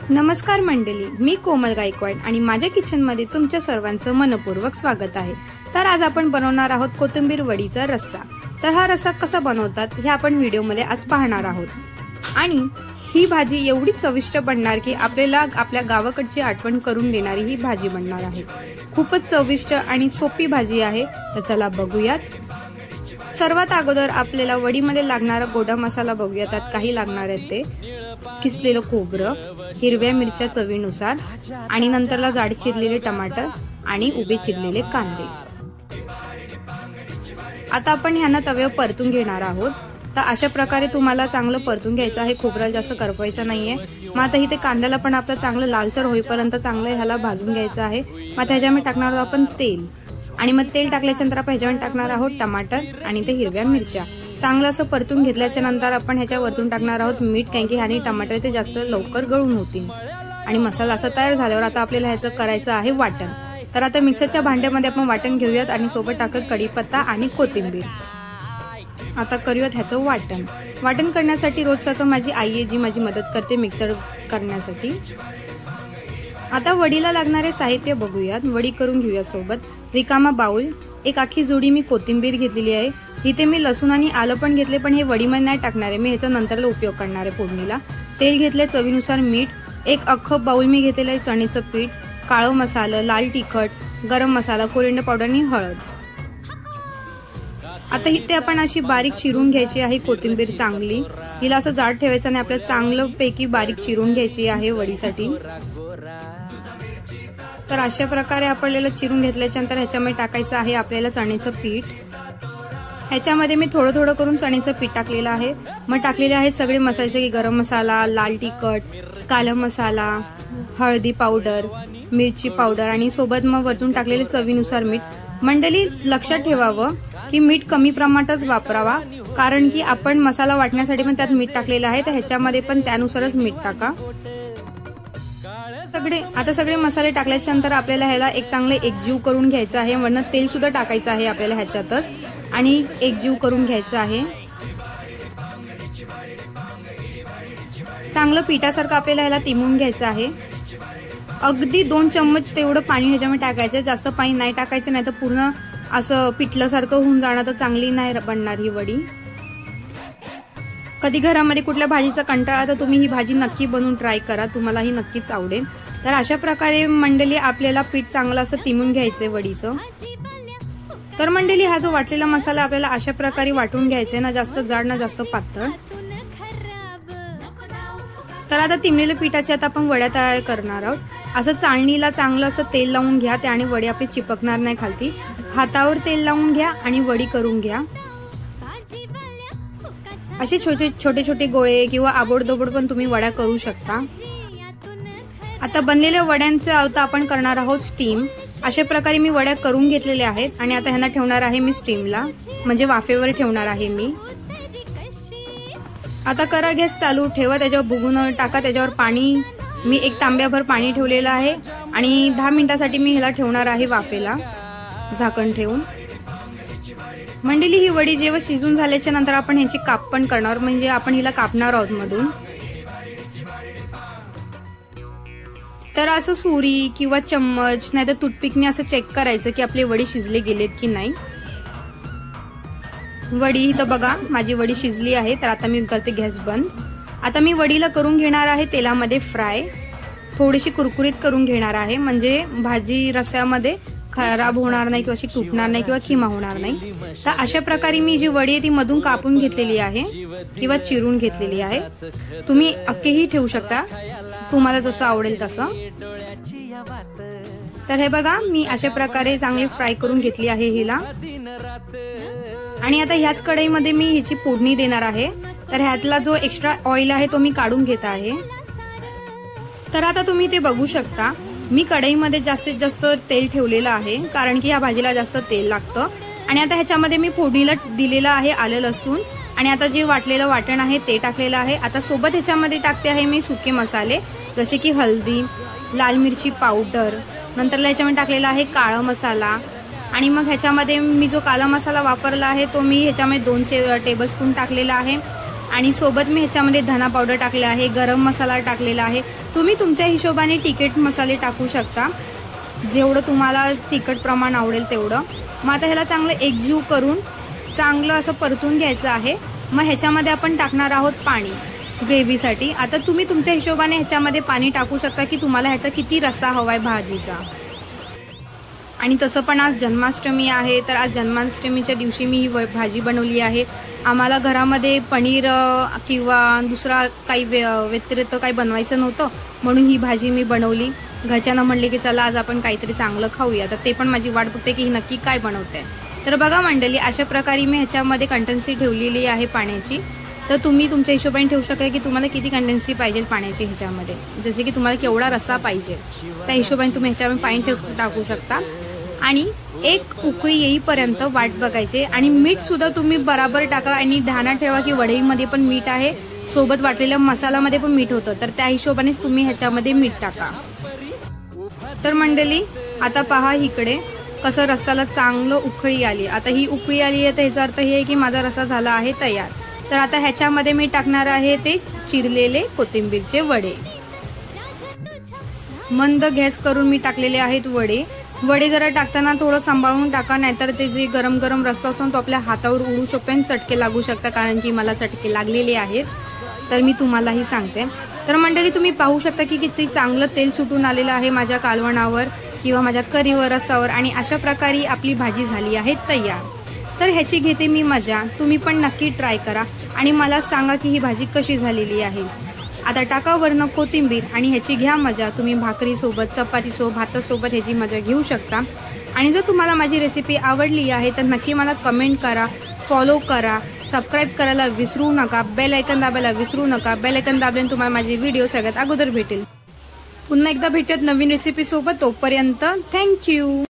नमस्कार मंडळी, मी कोमल गायकवाड आणि माझ्या किचनमध्ये तुमच्या सर्वांचं मनपूर्वक स्वागत आहे। तर आज आपण बनवणार आहोत कोथिंबीर वडीचा रस्सा। तर हा रस्सा कसा बनवतात हे आपण व्हिडिओमध्ये आज पाहणार आहोत। आणि ही भाजी एवढी चविष्ट बनणार की आपल्याला आपल्या गावाकडची आठवण करून देणारी ही भाजी बनणार आहे। खूपच चविष्ट आणि सोपी भाजी आहे, तर चला बघूयात। सर्वात अगोदर आपल्याला वडीमध्ये लागणारा गोडा मसाला बघूया। त्यात काही लागणार आहेत ते किसलेलं खोबरं, हिरव्या मिरच्या चवीनुसार आणि नंतरला जाड चिरलेले टमाटर आणि उभे चिरलेले कांदे। आता आपण ह्यांना तव्यावर परतून घेणार आहोत। तर अशा प्रकारे तुम्हाला चांगलं परतून घ्यायचं आहे, खोबऱ्याला जास्त करपवायचं नाहीये। मग आता इथे कांद्याला पण आपलं चांगलं लालसर होईपर्यंत चांगलं ह्याला भाजून घ्यायचं आहे। मग त्याच्यामध्ये टाकणार आहोत आपण तेल आणि मग तेल टाकल्याच्या नंतर आपण ह्याच्यामध्ये टाकणार आहोत टमाटर आणि ते हिरव्या मिरच्या। चांगलं असं परतून घेतल्याच्या नंतर आपण ह्याच्या वरतून टाकणार आहोत मीठ, कारण की ह्याने टमाटर ते जास्त लवकर गळून होतील। आणि मसाला असा तयार झाल्यावर आता आपल्याला ह्याचं करायचं आहे वाटण। तर आता मिक्सरच्या भांड्यामध्ये आपण वाटण घेऊयात आणि सोबत टाकत कढीपत्ता आणि कोथिंबीर। आता करूयात ह्याचं वाटण। वाटण करण्यासाठी रोज सकाळ माझी आई आहे जी माझी मदत करते मिक्सर करण्यासाठी। आता वडीला लागणारे साहित्य बघूयात। वडी करून घेऊयात सोबत। रिकामा बाउल, एक आखी जोडी मी कोथिंबीर घेतलेली आहे। इथे मी लसूण आणि आलं पण घेतले, पण हे वडीमध्ये नाही टाकणार आहे मी, ह्याचा नंतरला उपयोग करणार आहे फोडणीला। तेल घेतले, चवीनुसार मीठ, एक अख्खं बाउल मी घेतलेलं आहे चण्याचं पीठ, काळं मसाला, लाल तिखट, गरम मसाला, कोरिंडर पावडर आणि हळद। आता इथे आपण अशी बारीक चिरून घ्यायची आहे कोथिंबीर चांगली। हिला असं जाड ठेवायचं नाही, आपल्याला चांगलं पैकी बारीक चिरून घ्यायची आहे वडीसाठी। तर अशा प्रकारे आपल्याला चिरून घेतल्याच्या नंतर ह्याच्यामध्ये टाकायचं आहे आपल्याला चण्याचं पीठ। ह्याच्यामध्ये मी थोडं थोडं करून चण्याचं पीठ टाकलेलं आहे। मग टाकलेले आहेत सगळे मसाले, की गरम मसाला, लाल तिखट, काला मसाला, हळदी पावडर, मिरची पावडर आणि सोबत मग वरतून टाकलेले चवीनुसार मीठ। मंडळी लक्षात ठेवावं की मीठ कमी प्रमाणातच वापरावा, कारण की आपण मसाला वाटण्यासाठी पण त्यात मीठ टाकलेलं आहे, तर ह्याच्यामध्ये पण त्यानुसारच मीठ टाका। आता सगळे मसाले टाकल्याच्या नंतर आपल्याला ह्याला एक चांगले एकजीव करून घ्यायचं आहे। वरनं तेल सुद्धा टाकायचं आहे आपल्याला ह्याच्यातच आणि एकजीव करून घ्यायचं आहे। चांगलं पिठासारखं आपल्याला ह्याला तिमून घ्यायचं आहे। अगदी 2 चम्मच तेवढं पाणी ह्याच्यामध्ये टाकायचं, जास्त पाणी नाही टाकायचं, नाही तर पूर्ण असं पिठल्यासारखं होऊन जाणार, तर चांगली नाही बनणार ही वडी। कधी घरामध्ये कुठल्या भाजीचा कंटाळा तर तुम्ही ही भाजी नक्की बनवून ट्राय करा, तुम्हाला ही नक्कीच आवडेल। तर अशा प्रकारे मंडळी आपल्याला पीठ चांगलं असं तिमून घ्यायचंय वडीचं। तर मंडळी हा जो वाटलेला मसाला आपल्याला अशा प्रकारे वाटून घ्यायचा, ना जास्त जाड ना जास्त पातळ। तर आता तिमलेल्या पिठाची आता आपण वड्या तयार करणार आहोत। असं चाळणीला चांगलं असं तेल लावून घ्या, त्याने वडी आपली चिपकणार नाही खालती। हातावर तेल लावून घ्या आणि वडी करून घ्या। असे छोटे छोटे गोळे किंवा आबोडदोबड पण तुम्ही वड्या करू शकता। आता बनलेल्या वड्यांचं आता आपण करणार आहोत स्टीम। अशा प्रकारे मी वड्या करून घेतलेल्या आहेत आणि आता ह्यांना ठेवणार आहे मी स्टीमला, म्हणजे वाफेवर ठेवणार आहे मी। आता करा गॅस चालू, ठेवा, त्याच्यावर भुगून टाका, त्याच्यावर पाणी, मी एक तांब्याभर पाणी ठेवलेलं आहे आणि 10 मिनिटासाठी मी ह्याला ठेवणार आहे वाफेला झाकण ठेवून। मंडळी ही वडी जेव्हा शिजून झाल्याच्या नंतर आपण ह्याची काप पण करणार, म्हणजे आपण हिला कापणार आहोत मधून। तर असं सुरी किंवा चम्मच नाही तर टूथपिकने असं चेक करायचं की आपली वडी शिजले गेलेत की नाही। वडी इथं बघा माझी वडी शिजली आहे। तर आता मी करते गॅस बंद। आता मी वडीला करून घेणार आहे तेलामध्ये फ्राय, थोडीशी कुरकुरीत करून घेणार आहे, म्हणजे भाजी रस्स्यामध्ये खराब होणार नाही किंवा अशी तुटणार नाही किंवा खिमा होणार नाही। तर अशा प्रकारे मी जी वडी आहे ती मधून कापून घेतलेली आहे किंवा चिरून घेतलेली आहे। तुम्ही अख्खीही ठेवू शकता, तुम्हाला जसं आवडेल तसं। तर हे बघा मी अशा प्रकारे चांगली फ्राय करून घेतली आहे हिला। आणि आता ह्याच कढईमध्ये मी हिची फोडणी देणार आहे। तर ह्यातला जो एक्स्ट्रा ऑइल आहे तो मी काढून घेत आहे। तर आता तुम्ही ते बघू शकता, मी कढईमध्ये जास्तीत जास्त तेल ठेवलेलं आहे, कारण की या भाजीला जास्त तेल लागतं। आणि आता ह्याच्यामध्ये मी फोडणीला दिलेलं आहे आलं लसूण आणि आता जे वाटलेलं वाटण आहे ते टाकलेलं आहे। आता सोबत ह्याच्यामध्ये टाकते आहे मी सुके मसाले, जसे की हळदी, लाल मिरची पावडर, नंतरला ह्याच्यामध्ये टाकलेला आहे काळा मसाला आणि मग ह्याच्यामध्ये मी जो काला मसाला वापरला आहे तो मी ह्याच्यामध्ये 2 टेबलस्पून टाकलेला आहे। आणि सोबत मी ह्याच्यामध्ये धना पावडर टाकले आहे, गरम मसाला टाकलेला आहे। तुम्ही तुमच्या हिशोबाने तिखट मसाले टाकू शकता, जेवढं तुम्हाला तिखट प्रमाण आवडेल तेवढं। मग आता ह्याला चांगलं एकजीव करून चांगलं असं परतून घ्यायचं आहे। मग ह्याच्यामध्ये आपण टाकणार आहोत पाणी ग्रेव्हीसाठी। आता तुम्ही तुमच्या हिशोबाने ह्याच्यामध्ये पाणी टाकू शकता की तुम्हाला ह्याचा किती रस्सा हवाय भाजीचा। आणि तसं पण आज जन्माष्टमी आहे, तर आज जन्माष्टमीच्या दिवशी मी ही भाजी बनवली आहे। आम्हाला घरामध्ये पनीर किंवा दुसरा काही व्यतिरिक्त काही बनवायचं नव्हतं, म्हणून ही भाजी मी बनवली। घरच्यांना म्हणले की चला आज आपण काहीतरी चांगलं खाऊया, तर ते पण माझी वाट बघते की ही नक्की काय बनवते। तर बघा मंडळी, अशा प्रकारे मी ह्याच्यामध्ये कंटेन्सी ठेवलेली आहे पाण्याची। तर तुम्ही तुमच्या हिशोबाने ठेवू शकता की तुम्हाला किती कंटेन्सी पाहिजे पाण्याची ह्याच्यामध्ये, जसे की तुम्हाला केवढा रस्सा पाहिजे त्या हिशोबाने तुम्ही ह्याच्यामध्ये पाणी टाकू शकता। आणि एक उकळी येईपर्यंत वाट बघायचे। आणि मीठ सुद्धा तुम्ही बराबर टाका आणि ध्यानात ठेवा की वडईमध्ये पण मीठ आहे, सोबत वाटलेल्या मसाल्यामध्ये पण मीठ होतं, तर त्या हिशोबानेच तुम्ही ह्याच्यामध्ये मीठ टाका। तर मंडळी आता पहा इकडे कसं रस्साला चांगलं उकळी आली। आता ही उकळी आली आहे तर ह्याचा अर्थ हे आहे की माझा रस्सा झाला आहे तयार। तर आता ह्याच्यामध्ये मी टाकणार आहे ते चिरलेले कोथिंबीरचे वडे। मंद गॅस करून मी टाकलेले आहेत वडे। वडे जरा टाकताना थोडं सांभाळून टाका, नाहीतर ते जे गरम गरम रस्सा असतो तो आपल्या हातावर उडू शकतो आणि चटके लागू शकतात, कारण की मला चटके लागलेले आहेत, तर मी तुम्हालाही सांगते। तर मंडळी तुम्ही पाहू शकता की किती चांगलं तेल सुटून आलेलं आहे माझ्या कालवणावर किंवा माझ्या करीवर, रस्सावर, आणि अशा प्रकारे आपली भाजी झाली आहे तयार। तर ह्याची घेते मी मजा, तुम्ही पण नक्की ट्राय करा आणि मला सांगा की ही भाजी कशी झालेली आहे। आता टाका वरनं कोथिंबीर आणि ह्याची घ्या मजा। तुम्ही भाकरीसोबत, चपातीसोबत, भातासोबत ह्याची मजा घेऊ शकता। आणि जर तुम्हाला माझी रेसिपी आवडली आहे तर नक्की मला कमेंट करा, फॉलो करा, सबस्क्राईब करायला विसरू नका, बेल आयकन दाबायला विसरू नका। बेल आयकन दाबल्याने तुम्हाला माझे व्हिडिओ सगळ्यात अगोदर भेटेल। पुन्हा एकदा भेटूयात नवीन रेसिपी सोबत, तोपर्यंत थँक्यू।